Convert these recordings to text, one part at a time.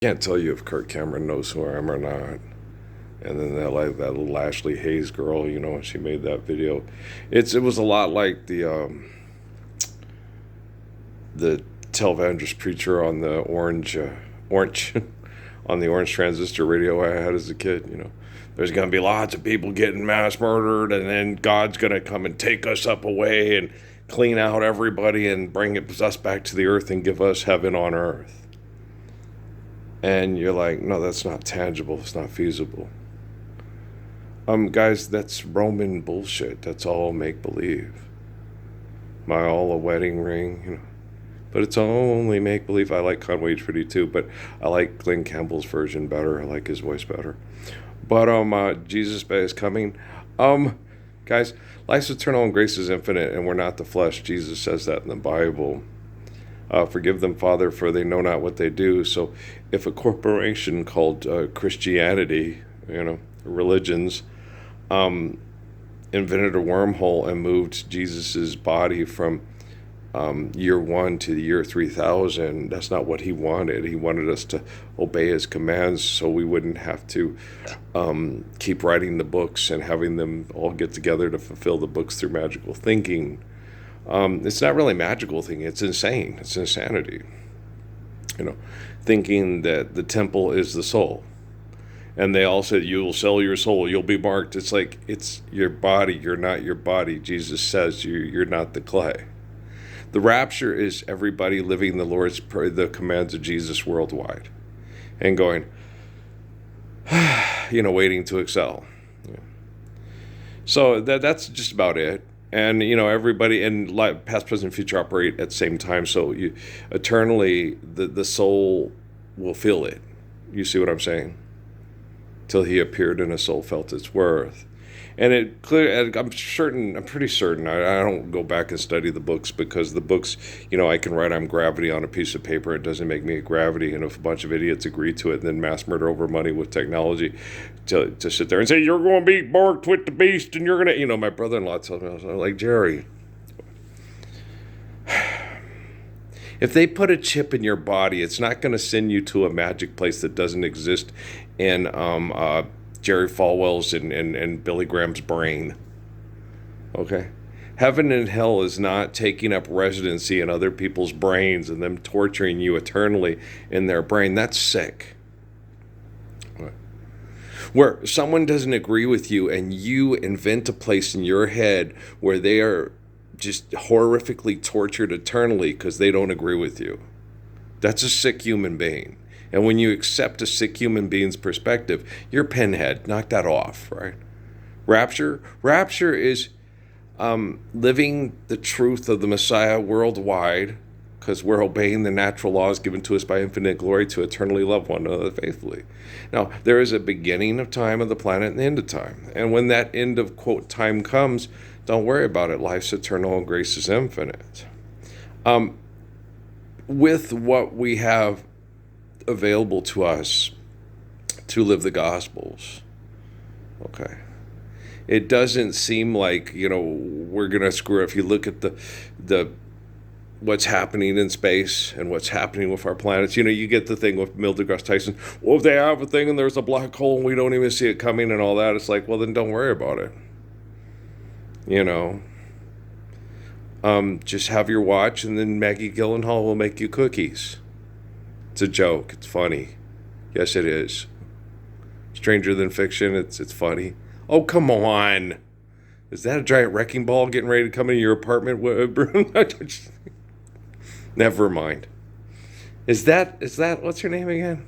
Can't tell you if Kirk Cameron knows who I am or not. And then that little Ashley Hayes girl, she made that video. It was a lot like the televangelist preacher on the orange on the orange transistor radio I had as a kid. There's going to be lots of people getting mass murdered, and then God's going to come and take us up away and clean out everybody and bring us back to the earth and give us heaven on earth. And you're like, no, that's not tangible. It's not feasible. Guys, that's Roman bullshit. That's all make believe. All a wedding ring, But it's only make believe. I like Conway's pretty too, but I like Glenn Campbell's version better. I like his voice better. But Jesus is coming. Guys, life's eternal and grace is infinite, and we're not the flesh. Jesus says that in the Bible. Forgive them, Father, for they know not what they do. So if a corporation called Christianity, religions, invented a wormhole and moved Jesus's body from year 1 to the year 3000, that's not what he wanted. He wanted us to obey his commands so we wouldn't have to keep writing the books and having them all get together to fulfill the books through magical thinking. It's not really magical thinking. It's insane. It's insanity. Thinking that the temple is the soul. And they all said, you'll sell your soul, you'll be marked. It's like, it's your body, you're not your body. Jesus says you're not the clay. The rapture is everybody living the commands of Jesus worldwide and going, waiting to excel. So that's just about it. And, everybody and past, present, future operate at the same time. So eternally, the soul will feel it. You see what I'm saying? Till he appeared and a soul felt its worth. And I'm pretty certain, I don't go back and study the books because the books, I can write I'm gravity on a piece of paper. It doesn't make me a gravity. And if a bunch of idiots agree to it, and then mass murder over money with technology to sit there and say, you're going to be marked with the beast and you're going to, my brother-in-law tells me, I was like, Jerry, if they put a chip in your body, it's not going to send you to a magic place that doesn't exist in Jerry Falwell's and Billy Graham's brain. Okay? Heaven and hell is not taking up residency in other people's brains and them torturing you eternally in their brain. That's sick. Where someone doesn't agree with you and you invent a place in your head where they are just horrifically tortured eternally because they don't agree with you. That's a sick human being. And when you accept a sick human being's perspective, you're pinhead. Knock that off, right? Rapture is living the truth of the Messiah worldwide because we're obeying the natural laws given to us by infinite glory to eternally love one another faithfully. Now, there is a beginning of time of the planet and the end of time. And when that end of, quote, time comes, don't worry about it. Life's eternal and grace is infinite. With what we have available to us to live the Gospels, okay, it doesn't seem like, we're going to screw it. If you look at the what's happening in space and what's happening with our planets, you get the thing with Neil deGrasse Tyson, well, if they have a thing and there's a black hole and we don't even see it coming and all that, it's like, well, then don't worry about it. Just have your watch and then Maggie Gyllenhaal will make you cookies. It's a joke. It's funny. Yes, it is. Stranger than fiction. It's funny. Oh, come on. Is that a giant wrecking ball getting ready to come into your apartment? Never mind. Is that what's her name again?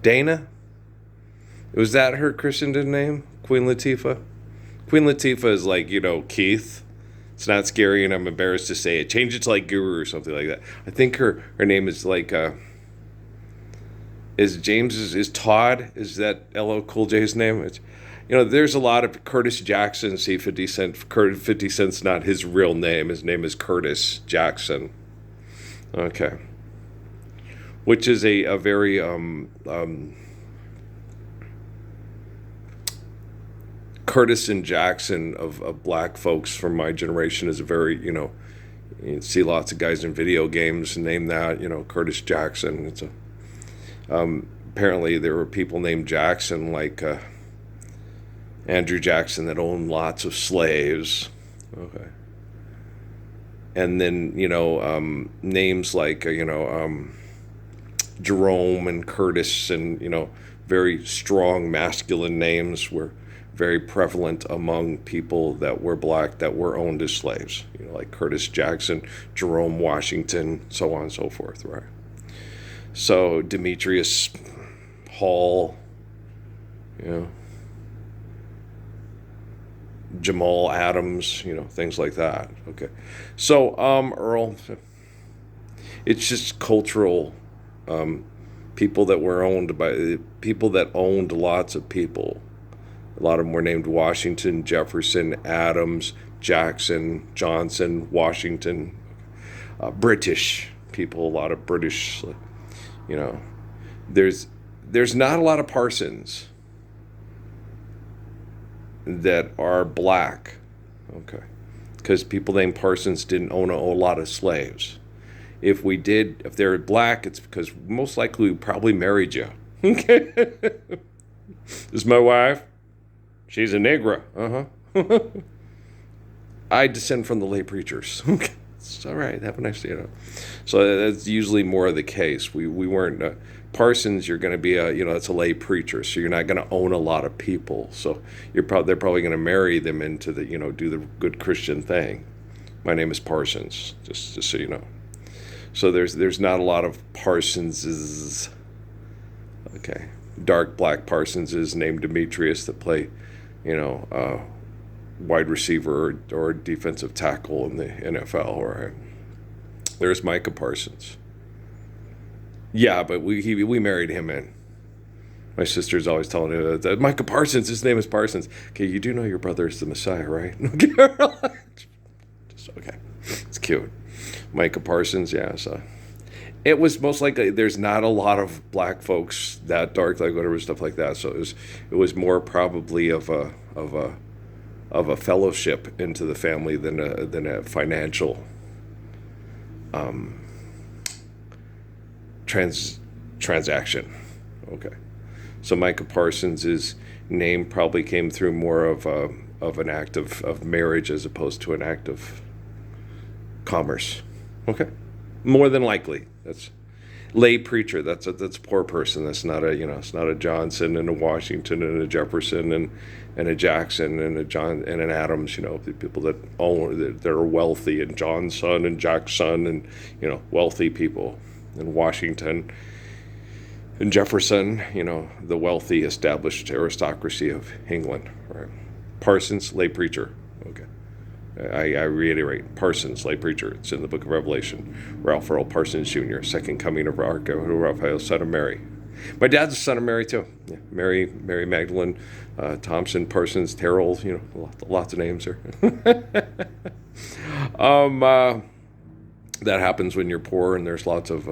Dana? Was that her christened name? Queen Latifah? Queen Latifah is like, Keith. It's not scary and I'm embarrassed to say it. Change it to like Guru or something like that. I think her name is like is Todd? Is that LL Cool J's name? It's, there's a lot of Curtis Jackson. See, 50 Cent. 50 Cent's not his real name. His name is Curtis Jackson. Okay. Which is a very Curtis and Jackson of black folks from my generation is a very, you see lots of guys in video games name that, Curtis Jackson. It's Apparently, there were people named Jackson, like Andrew Jackson, that owned lots of slaves. Okay. And then, names like, Jerome and Curtis and, very strong masculine names were very prevalent among people that were black that were owned as slaves, like Curtis Jackson, Jerome Washington, so on and so forth, right? So Demetrius Hall, Jamal Adams, things like that. Okay. So, Earl, it's just cultural, people that were owned by people that owned lots of people. A lot of them were named Washington, Jefferson, Adams, Jackson, Johnson, Washington, British people, a lot of British, there's not a lot of Parsons that are black, okay, because people named Parsons didn't own a whole lot of slaves. If they're black, it's because most likely we probably married you. Okay. This is my wife. She's a negra. Uh-huh. I descend from the lay preachers. Okay. It's all right. Have a nice day. So that's usually more of the case. We weren't Parsons. You're going to be that's a lay preacher, so you're not going to own a lot of people. So they're probably going to marry them into the do the good Christian thing. My name is Parsons, just so you know. So there's not a lot of Parsenses. Okay, dark black Parsenses named Demetrius that play, wide receiver or defensive tackle in the NFL. Right? There's Micah Parsons. Yeah, but we married him in. My sister's always telling me that Micah Parsons. His name is Parsons. Okay, you do know your brother is the Messiah, right? Just okay. It's cute. Micah Parsons, yeah. So it was most likely there's not a lot of black folks that dark, like whatever stuff like that. So it was more probably of a fellowship into the family than a financial transaction. Okay, so Micah Parsons' name probably came through more of an act of marriage as opposed to an act of commerce. Okay, more than likely. That's lay preacher. That's a poor person. That's not it's not a Johnson and a Washington and a Jefferson and a Jackson and a John and an Adams. The people that own that are wealthy, and John's son and Jack's son, and wealthy people, and Washington and Jefferson. The wealthy established aristocracy of England. Right. Parsons, lay preacher. Okay. I reiterate, Parsons, lay preacher. It's in the book of Revelation. Ralph Earl Parsons Jr., second coming of Raphael, son of Mary. My dad's the son of Mary, too. Yeah, Mary Magdalene, Thompson, Parsons, Terrell, lots of names there. That happens when you're poor and there's lots of,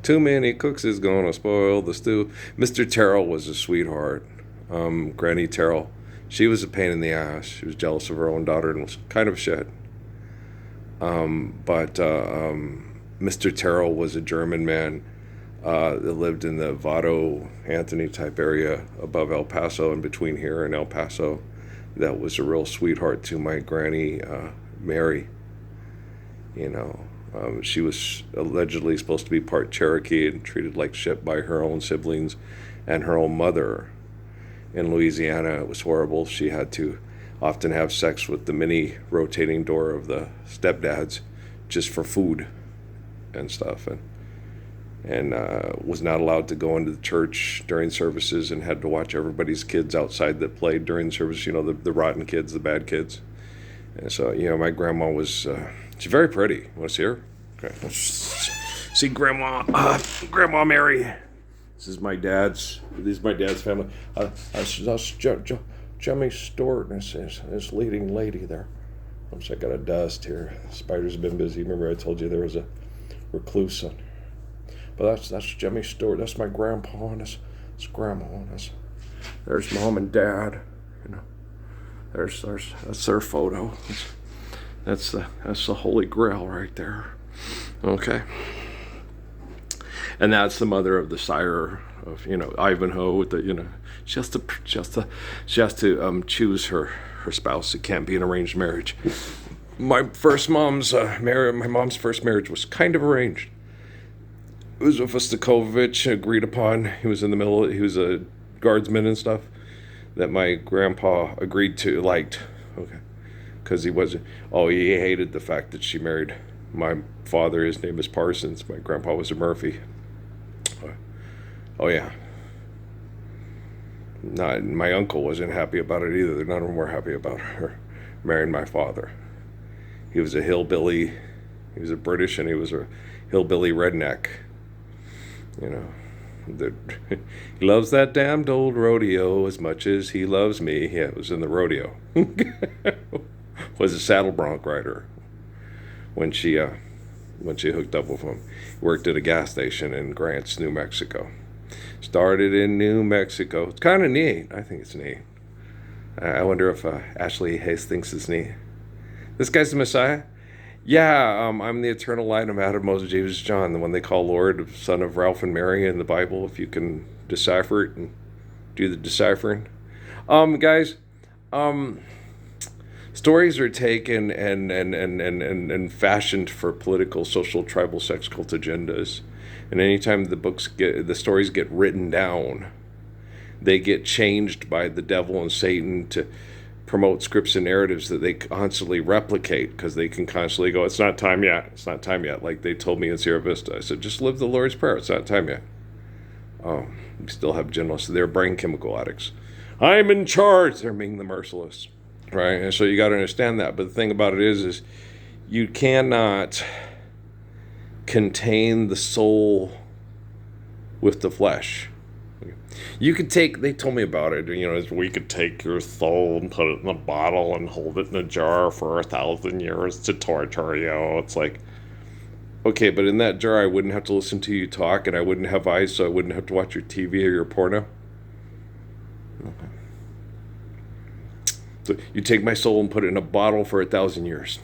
too many cooks is going to spoil the stew. Mr. Terrell was a sweetheart. Granny Terrell. She was a pain in the ass. She was jealous of her own daughter and was kind of shit. But Mr. Terrell was a German man that lived in the Vado, Anthony type area above El Paso and between here and El Paso. That was a real sweetheart to my granny, Mary. She was allegedly supposed to be part Cherokee and treated like shit by her own siblings and her own mother. In Louisiana, it was horrible. She had to often have sex with the mini rotating door of the stepdads just for food and stuff, and was not allowed to go into the church during services and had to watch everybody's kids outside that played during the service, the rotten kids, the bad kids. And so, my grandma was, she's very pretty. You want to see her? Okay. Let's see Grandma Mary. This is my dad's family. That's Jimmy Stewart, and this leading lady there. Oops, I got a dust here. Spiders have been busy. Remember I told you there was a recluse on. But that's Jimmy Stewart. That's my grandpa, and that's Grandma. There's Mom and Dad. That's their photo. That's the Holy Grail right there. Okay. And that's the mother of the sire of, Ivanhoe. With the, she has to choose her spouse. It can't be an arranged marriage. My mom's first marriage was kind of arranged. It was with a Stakovich, agreed upon. He was he was a guardsman and stuff that my grandpa liked. Okay. Because he hated the fact that she married my father. His name is Parsons. My grandpa was a Murphy. Oh yeah. My uncle wasn't happy about it either. None of them were happy about her marrying my father. He was a hillbilly. He was a British, and he was a hillbilly redneck. He loves that damned old rodeo as much as he loves me. Yeah, it was in the rodeo. Was a saddle bronc rider when she hooked up with him. He worked at a gas station in Grants, New Mexico. Started in New Mexico. It's kind of neat. I think it's neat. I wonder if Ashley Hayes thinks it's neat. This guy's the Messiah? Yeah, I'm the eternal light of Adam, Moses, Jesus, John, the one they call Lord, son of Ralph and Mary in the Bible, if you can decipher it and do the deciphering. Guys, stories are taken and fashioned for political, social, tribal, sex cult agendas. And anytime the stories get written down, they get changed by the devil and Satan to promote scripts and narratives that they constantly replicate, because they can constantly go, it's not time yet, it's not time yet. Like they told me in Sierra Vista, I said, just live the Lord's Prayer, it's not time yet. We still have generals, they're brain chemical addicts. I'm in charge, they're being the merciless, right? And so you got to understand that. But the thing about it is you cannot contain the soul with the flesh. You could they told me about it, we could take your soul and put it in a bottle and hold it in a jar for 1,000 years to torture you. It's like, okay, but in that jar I wouldn't have to listen to you talk, and I wouldn't have eyes, so I wouldn't have to watch your TV or your porno. Okay. So you take my soul and put it in a bottle for 1,000 years.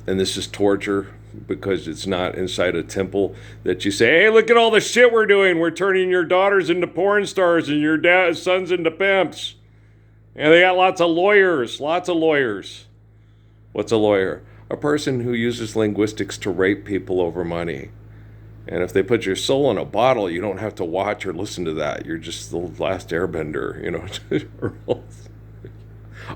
And this is torture, because it's not inside a temple that you say, hey, look at all the shit we're doing. We're turning your daughters into porn stars and your sons into pimps. And they got lots of lawyers. What's a lawyer? A person who uses linguistics to rape people over money. And if they put your soul in a bottle, you don't have to watch or listen to that. You're just the last airbender,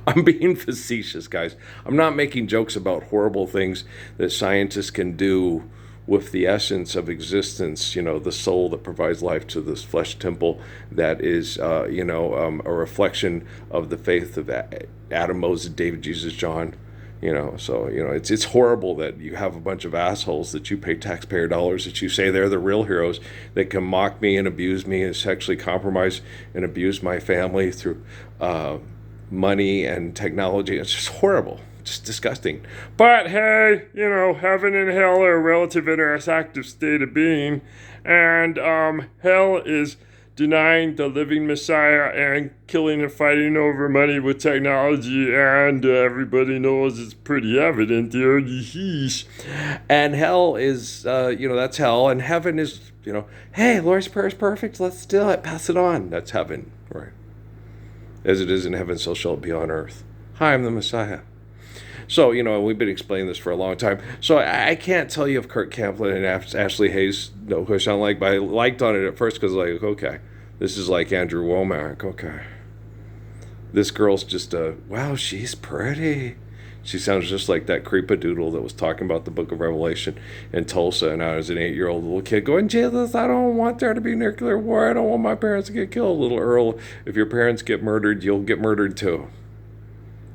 I'm being facetious, guys. I'm not making jokes about horrible things that scientists can do with the essence of existence, the soul that provides life to this flesh temple that is, a reflection of the faith of Adam, Moses, David, Jesus, John. It's horrible that you have a bunch of assholes that you pay taxpayer dollars, that you say they're the real heroes, that can mock me and abuse me and sexually compromise and abuse my family through money and technology. It's just horrible. Just disgusting. But hey, heaven and hell are a relative interactive state of being, and hell is denying the living Messiah and killing and fighting over money with technology, and everybody knows it's pretty evident there. And hell is, that's hell, and heaven is, hey, Lord's Prayer is perfect, let's do it, pass it on. That's heaven, right? As it is in heaven, so shall it be on earth. Hi, I'm the Messiah. So, we've been explaining this for a long time. So I can't tell you if Kirk Camplin and Ashley Hayes know who I sound like, but I liked on it at first because, okay, this is like Andrew Womack. Okay. This girl's just wow, she's pretty. She sounds just like that creepadoodle that was talking about the book of Revelation in Tulsa, and I was an 8-year-old little kid going, Jesus, I don't want there to be nuclear war. I don't want my parents to get killed. Little Earl, if your parents get murdered, you'll get murdered too.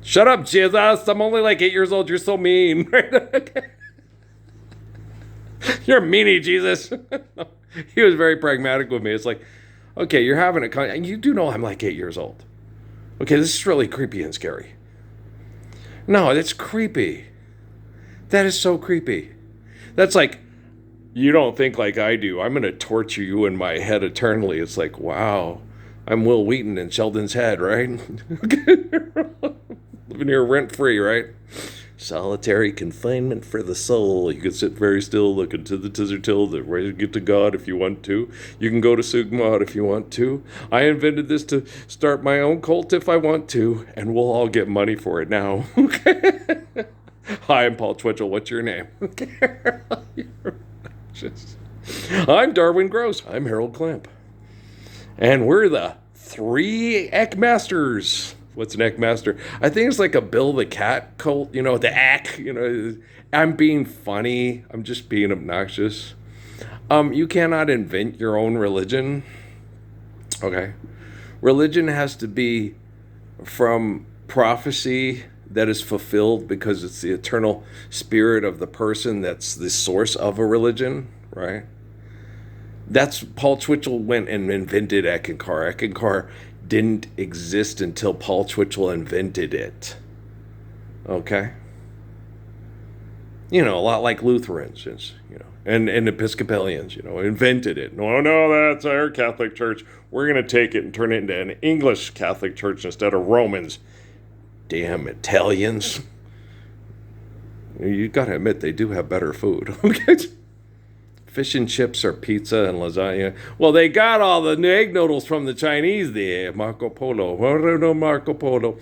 Shut up, Jesus. I'm only like 8 years old. You're so mean. You're a meanie, Jesus. He was very pragmatic with me. It's like, okay, you're having a and you do know I'm like 8 years old. Okay, this is really creepy and scary. No, that's creepy. That is so creepy. That's like, you don't think like I do. I'm going to torture you in my head eternally. It's like, wow, I'm Will Wheaton in Sheldon's head, right? Living here rent-free, right? Solitary confinement for the soul. You can sit very still, look into the tizzer till, ready to get to God if you want to. You can go to Sugmod if you want to. I invented this to start my own cult if I want to, and we'll all get money for it now. Okay. Hi, I'm Paul Twitchell. What's your name? I'm Darwin Gross. I'm Harold Clamp. And we're the three Eckmasters. What's an Eckmaster? I think it's like a Bill the Cat cult, the Eck, I'm being funny. I'm just being obnoxious. You cannot invent your own religion. Okay. Religion has to be from prophecy that is fulfilled because it's the eternal spirit of the person that's the source of a religion, right? That's Paul Twitchell went and invented Eckankar. Eckankar didn't exist until Paul Twitchell invented it. Okay? A lot like Lutherans, and Episcopalians, invented it. No, that's our Catholic Church. We're going to take it and turn it into an English Catholic Church instead of Romans. Damn Italians. You got to admit, they do have better food. Okay? Fish and chips or pizza and lasagna. Well, they got all the egg noodles from the Chinese there. Marco Polo. Marco Polo.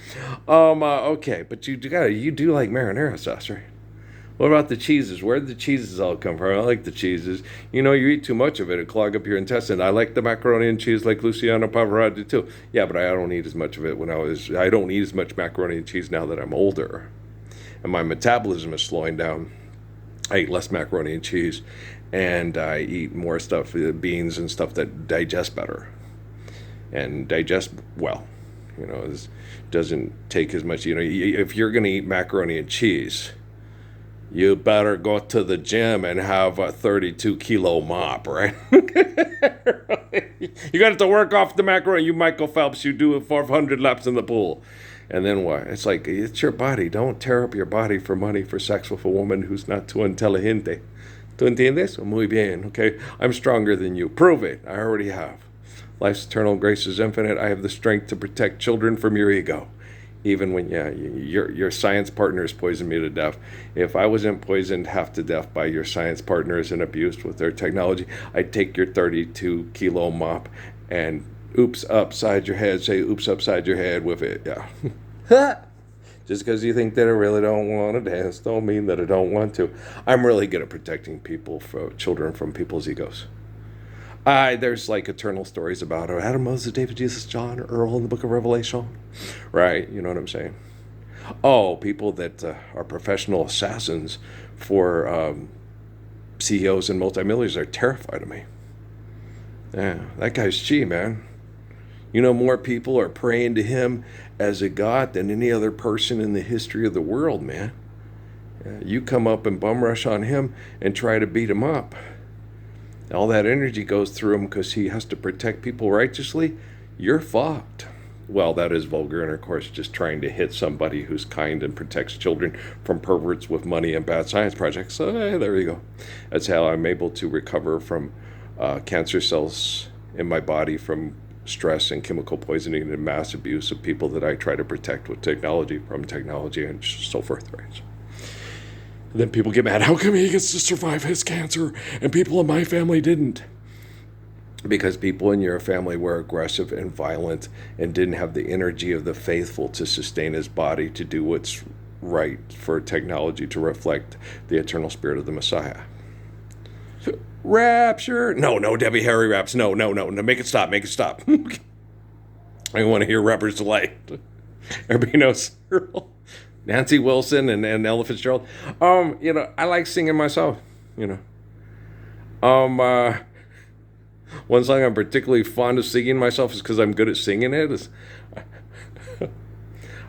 Okay, but you do like marinara sauce, right? What about the cheeses? Where did the cheeses all come from? I like the cheeses. You eat too much of it, it'll clog up your intestine. I like the macaroni and cheese like Luciano Pavarotti too. Yeah, but I don't eat as much of it I don't eat as much macaroni and cheese now that I'm older. And my metabolism is slowing down. I eat less macaroni and cheese. And I eat more stuff, beans and stuff that digest better and digest well. It doesn't take as much. If you're going to eat macaroni and cheese, you better go to the gym and have a 32-kilo mop, right? You got to work off the macaroni. You Michael Phelps, you do 400 laps in the pool. And then what? It's like, it's your body. Don't tear up your body for money for sex with a woman who's not too inteligente. ¿Tú entiendes? Muy bien, okay? I'm stronger than you. Prove it. I already have. Life's eternal grace is infinite. I have the strength to protect children from your ego. Even when, your science partners poisoned me to death. If I wasn't poisoned half to death by your science partners and abused with their technology, I'd take your 32-kilo mop and oops upside your head, say oops upside your head with it. Yeah. Just because you think that I really don't want to dance don't mean that I don't want to. I'm really good at protecting children from people's egos. There's like eternal stories about Adam, Moses, David, Jesus, John, Earl in the book of Revelation. Right? You know what I'm saying? Oh, people that are professional assassins for CEOs and multimillionaires are terrified of me. Yeah, that guy's G, man. More people are praying to him as a god than any other person in the history of the world, man. You come up and bum rush on him and try to beat him up. All that energy goes through him because he has to protect people righteously. You're fucked. Well, that is vulgar intercourse, just trying to hit somebody who's kind and protects children from perverts with money and bad science projects. So there you go. That's how I'm able to recover from cancer cells in my body from stress and chemical poisoning and mass abuse of people that I try to protect with technology and so forth, right? So then people get mad. How come he gets to survive his cancer and people in my family didn't? Because people in your family were aggressive and violent and didn't have the energy of the faithful to sustain his body to do what's right for technology to reflect the eternal spirit of the Messiah. Rapture. No, Debbie Harry raps. No. Make it stop. I want to hear Rapper's Delight. Everybody knows Nancy Wilson and Ella Fitzgerald. I like singing myself, One song I'm particularly fond of singing myself is because I'm good at singing it. Is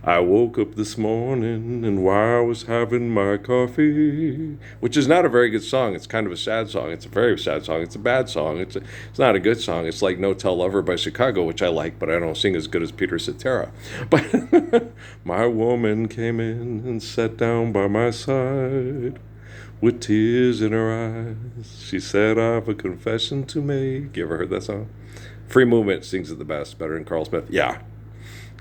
I woke up this morning and while I was having my coffee, which is not a very good song. It's kind of a sad song. It's a very sad song. It's a bad song. It's not a good song. It's like No Tell Lover by Chicago, which I like, but I don't sing as good as Peter Cetera. But my woman came in and sat down by my side with tears in her eyes. She said, I have a confession to make. You ever heard that song? Free Movement sings it the best, better than Carl Smith. Yeah.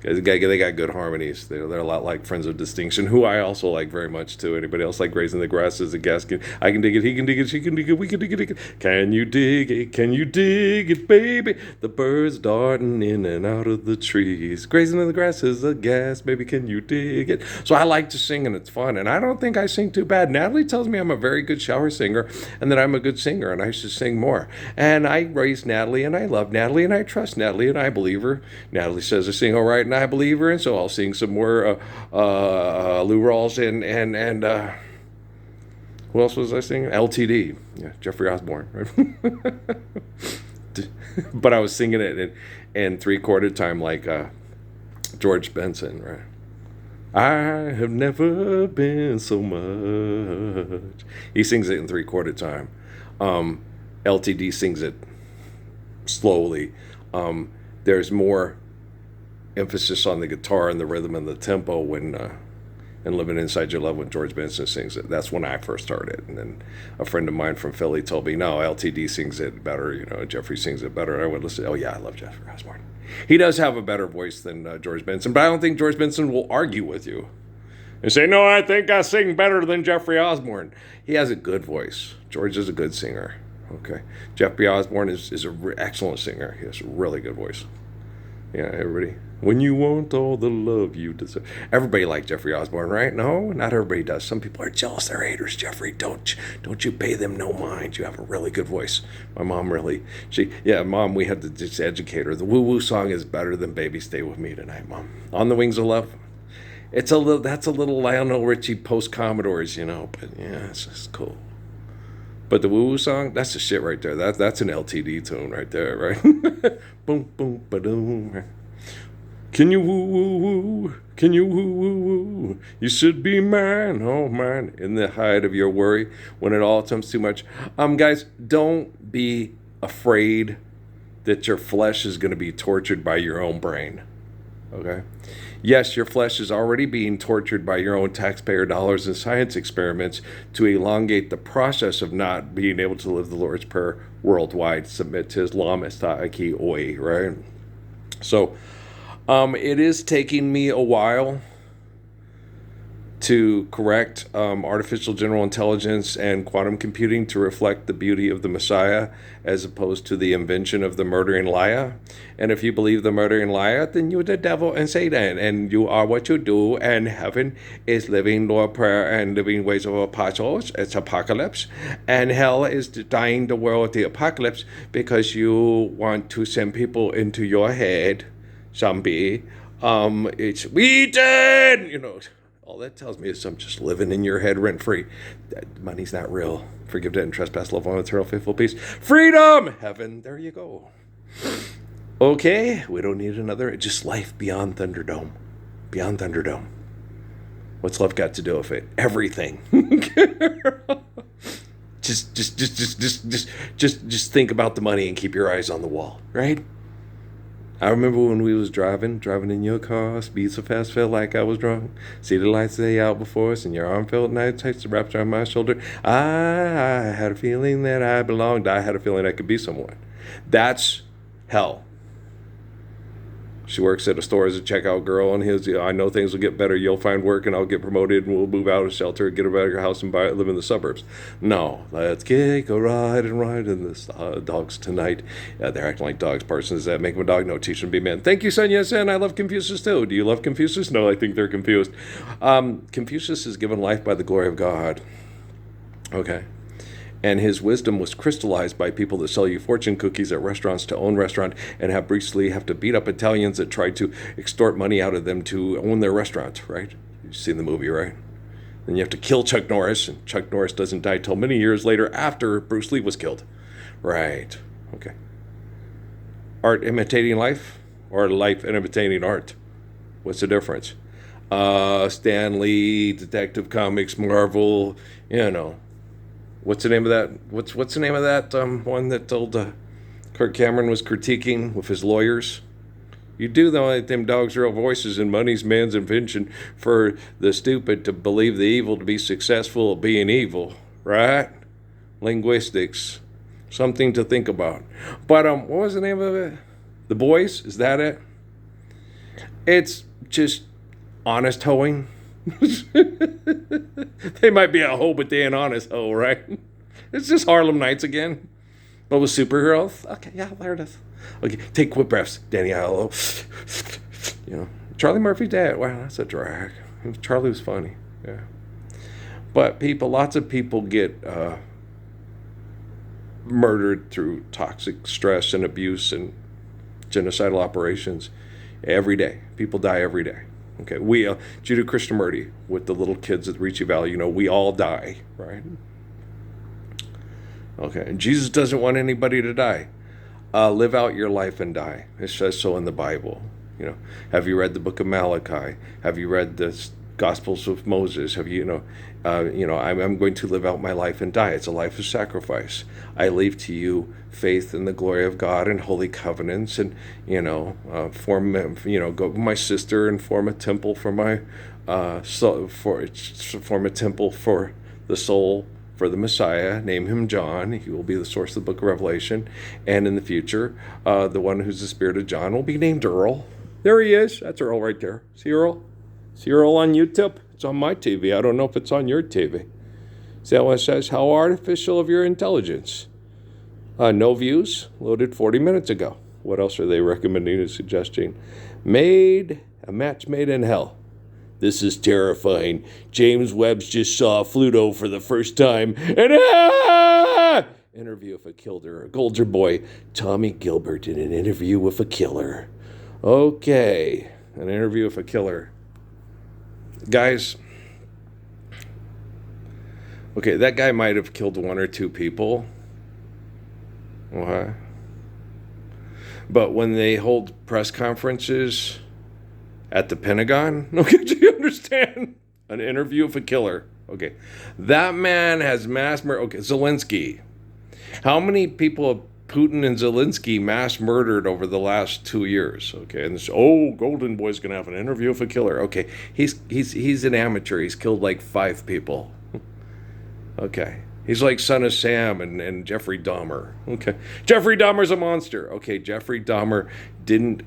They got good harmonies. They're a lot like Friends of Distinction, who I also like very much too. Anybody else like Raising the Grass as a gas can? I can dig it, he can dig it, she can dig it, we can dig it. Can you dig it? Can you dig it, baby? The birds darting in and out of the trees. Grazing in the grass is a gas, baby. Can you dig it? So I like to sing, and it's fun. And I don't think I sing too bad. Natalie tells me I'm a very good shower singer, and that I'm a good singer, and I should sing more. And I raised Natalie, and I love Natalie, and I trust Natalie, and I believe her. Natalie says I sing all right, and I believe her, and so I'll sing some more Lou Rawls and who else was I singing? LTD, yeah, Jeffrey Osborne, right? But I was singing it in 3/4 time, like George Benson, right? I have never been so much. He sings it in 3/4 time. LTD sings it slowly. There's more emphasis on the guitar and the rhythm and the tempo when and Living Inside Your Love when George Benson sings it. That's when I first started. And then a friend of mine from Philly told me, no, LTD sings it better, Jeffrey sings it better. And I would listen, oh yeah, I love Jeffrey Osborne. He does have a better voice than George Benson, but I don't think George Benson will argue with you and say, no, I think I sing better than Jeffrey Osborne. He has a good voice. George is a good singer. Okay. Jeffrey Osborne is an excellent singer. He has a really good voice. Yeah, everybody. When you want all the love you deserve. Everybody likes Jeffrey Osborne, right? No, not everybody does. Some people are jealous. They're haters. Jeffrey, don't you pay them no mind. You have a really good voice. My mom really, Mom, we had to just educate her. The woo-woo song is better than Baby Stay With Me Tonight, Mom. On the Wings of Love. That's a little Lionel Richie post-Commodores, but yeah, it's just cool. But the woo-woo song, that's the shit right there. That's an LTD tune right there, right? Boom, boom, ba-doom. Can you woo-woo-woo? Can you woo-woo-woo? You should be mine, oh mine, in the height of your worry when it all comes too much. Guys, don't be afraid that your flesh is going to be tortured by your own brain, okay? Yes, your flesh is already being tortured by your own taxpayer dollars and science experiments to elongate the process of not being able to live the Lord's Prayer worldwide, submit to Islam, Ista'aki, Oi, right? So, it is taking me a while to correct artificial general intelligence and quantum computing to reflect the beauty of the Messiah as opposed to the invention of the murdering liar. And if you believe the murdering liar, then you're the devil and Satan, and you are what you do, and heaven is living Lord prayer and living ways of apostles. It's apocalypse. And hell is dying the world with the apocalypse because you want to send people into your head, zombie. It's Wheaton, All that tells me is I'm just living in your head rent-free. That money's not real. Forgive debt and trespass, love one, eternal, faithful, peace. Freedom! Heaven, there you go. Okay, we don't need another. Just life beyond Thunderdome. Beyond Thunderdome. What's love got to do with it? Everything. Just think about the money and keep your eyes on the wall, right? I remember when we was driving in your car, speed so fast, felt like I was drunk. See the lights lay out before us, and your arm felt nice, tight, wrapped around my shoulder. I had a feeling that I belonged. I had a feeling I could be someone. That's hell. She works at a store as a checkout girl, and I know things will get better. You'll find work, and I'll get promoted, and we'll move out of shelter, get a better house, and live in the suburbs. No, let's kick a ride and ride in the dogs tonight. They're acting like dogs. Parsons that make them a dog. No, teach them to be men. Thank you, son. Yes, and I love Confucius too. Do you love Confucius? No, I think they're confused. Confucius is given life by the glory of God. Okay. And his wisdom was crystallized by people that sell you fortune cookies at restaurants to own restaurant and have briefly have to beat up Italians that try to extort money out of them to own their restaurant, right? You've seen the movie, right? Then you have to kill Chuck Norris, and Chuck Norris doesn't die till many years later after Bruce Lee was killed. Right. Okay. Art imitating life or life imitating art? What's the difference? Stan Lee, Detective Comics, Marvel, What's the name of that? What's the name of that one that told Kirk Cameron was critiquing with his lawyers? You do know that them dogs' real voices and money's man's invention for the stupid to believe the evil to be successful at being evil, right? Linguistics, something to think about. But what was the name of it? The Boys? Is that it? It's just honest hoeing. They might be a hoe, but they ain't honest hoe, right? It's just Harlem Nights again, but with superheroes. Okay, yeah, there it is. Okay, take quick breaths, Danny Aiello. Charlie Murphy's dad. Wow, that's a drag. Charlie was funny. Yeah, but lots of people get murdered through toxic stress and abuse and genocidal operations every day. People die every day. Okay, we Judah Krishnamurti with the little kids at Ricci Valley. We all die, right? Okay, and Jesus doesn't want anybody to die. Live out your life and die. It says so in the Bible. Have you read the book of Malachi? Have you read the Gospels of Moses? Have I'm going to live out my life and die. It's a life of sacrifice. I leave to you faith in the glory of God and holy covenants, and form go with my sister and form a temple for my form a temple for the soul, for the Messiah. Name him John. He will be the source of the book of Revelation. And in the future, the one who's the spirit of John will be named Earl. There he is. That's Earl right there. See Earl? See Earl on YouTube? It's on my TV. I don't know if it's on your TV. See how it says, how artificial of your intelligence. No views. Loaded 40 minutes ago. What else are they recommending or suggesting? A match made in hell. This is terrifying. James Webb's just saw Fluto for the first time. And interview with a killer. A Golder boy, Tommy Gilbert, in an interview with a killer. Okay, an interview with a killer. Guys, okay, that guy might have killed one or two people. Okay. But when they hold press conferences at the Pentagon, okay, do you understand? An interview with a killer. Okay, that man has mass murder. Okay, Zelensky. How many people have Putin and Zelensky mass murdered over the last 2 years? Okay, and this, Golden Boy's gonna have an interview with a killer. Okay, he's an amateur. He's killed like 5 people. Okay, he's like Son of Sam and Jeffrey Dahmer. Okay, Jeffrey Dahmer's a monster. Okay, Jeffrey Dahmer didn't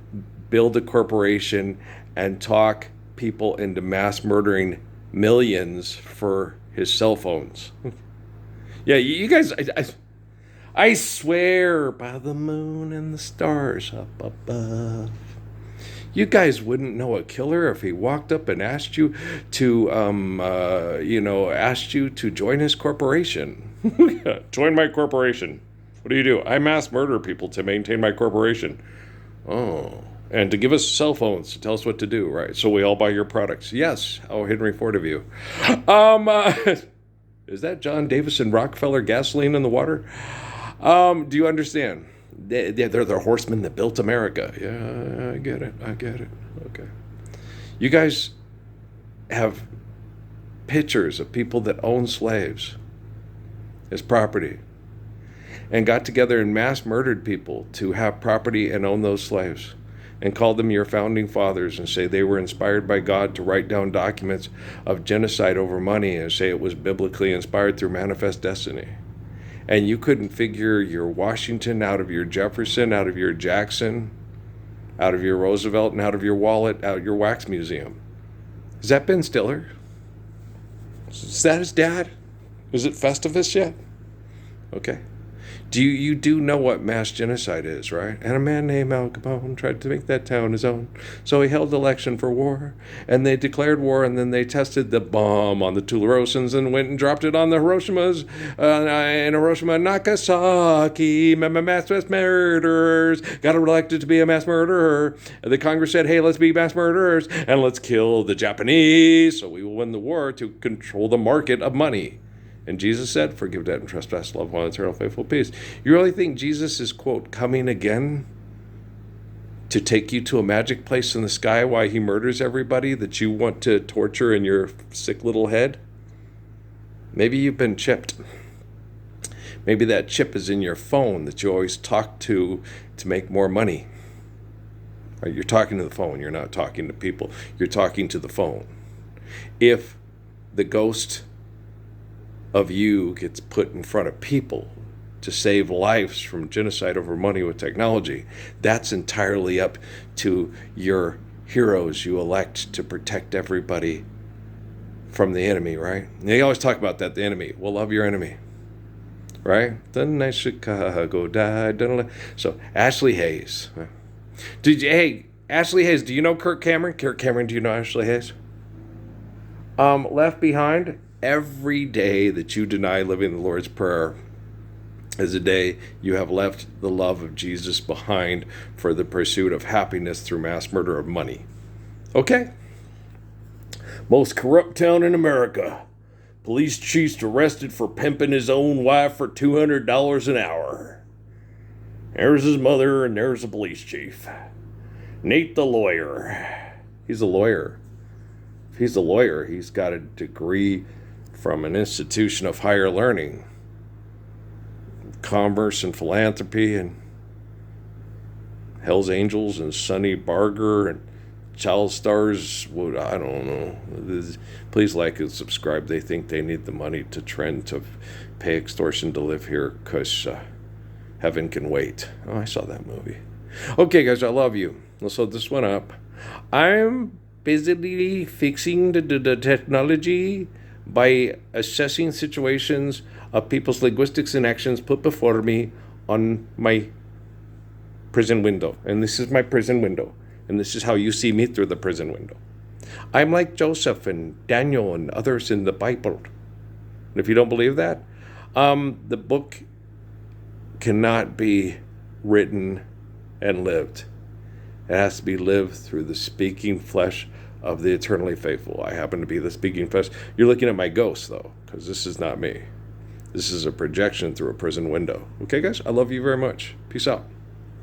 build a corporation and talk people into mass murdering millions for his cell phones. Yeah, you guys. I swear by the moon and the stars up above. You guys wouldn't know a killer if he walked up and asked you to, join his corporation. Join my corporation. What do? I mass murder people to maintain my corporation. Oh, and to give us cell phones to tell us what to do, right? So we all buy your products. Yes. How Henry Ford of you. Is that John Davison Rockefeller gasoline in the water? Do you understand? They're the horsemen that built America. Yeah, I get it. Okay. You guys have pictures of people that own slaves as property and got together and mass murdered people to have property and own those slaves and called them your founding fathers and say they were inspired by God to write down documents of genocide over money and say it was biblically inspired through manifest destiny. And you couldn't figure your Washington out of your Jefferson, out of your Jackson, out of your Roosevelt, and out of your wallet, out of your wax museum. Is that Ben Stiller? Is that his dad? Is it Festivus yet? Okay. You do know what mass genocide is, right? And a man named Al Capone tried to make that town his own. So he held election for war, and they declared war, and then they tested the bomb on the Tularosans and went and dropped it on the Hiroshimas, in Hiroshima and Nagasaki. Mass murderers got elected to be a mass murderer. And the Congress said, hey, let's be mass murderers, and let's kill the Japanese, so we will win the war to control the market of money. And Jesus said, forgive debt and trespass, love one, eternal, faithful peace. You really think Jesus is, quote, coming again to take you to a magic place in the sky while he murders everybody that you want to torture in your sick little head? Maybe you've been chipped. Maybe that chip is in your phone that you always talk to make more money. Right? You're talking to the phone. You're not talking to people. You're talking to the phone. If the ghost of you gets put in front of people to save lives from genocide over money with technology, that's entirely up to your heroes you elect to protect everybody from the enemy, right? And they always talk about that, the enemy. Well, love your enemy, right? The night Chicago died. So, Ashley Hayes. Hey, Ashley Hayes, do you know Kirk Cameron? Kirk Cameron, do you know Ashley Hayes? Left Behind. Every day that you deny living the Lord's Prayer is a day you have left the love of Jesus behind for the pursuit of happiness through mass murder of money. Okay? Most corrupt town in America. Police chief's arrested for pimping his own wife for $200 an hour. There's his mother and there's the police chief. Nate the lawyer. He's a lawyer. If he's a lawyer, he's got a degree from an institution of higher learning. Commerce and philanthropy and Hell's Angels and Sonny Barger and Child Stars. I don't know. Please like and subscribe. They think they need the money to trend to pay extortion to live here because heaven can wait. Oh, I saw that movie. Okay, guys, I love you. Let's load this one up. I'm busily fixing the technology by assessing situations of people's linguistics and actions put before me on my prison window. And this is my prison window. And this is how you see me through the prison window. I'm like Joseph and Daniel and others in the Bible. And if you don't believe that, the book cannot be written and lived. It has to be lived through the speaking flesh of the eternally faithful. I happen to be the speaking flesh. You're looking at my ghost, though, because this is not me. This is a projection through a prison window. Okay, guys? I love you very much. Peace out.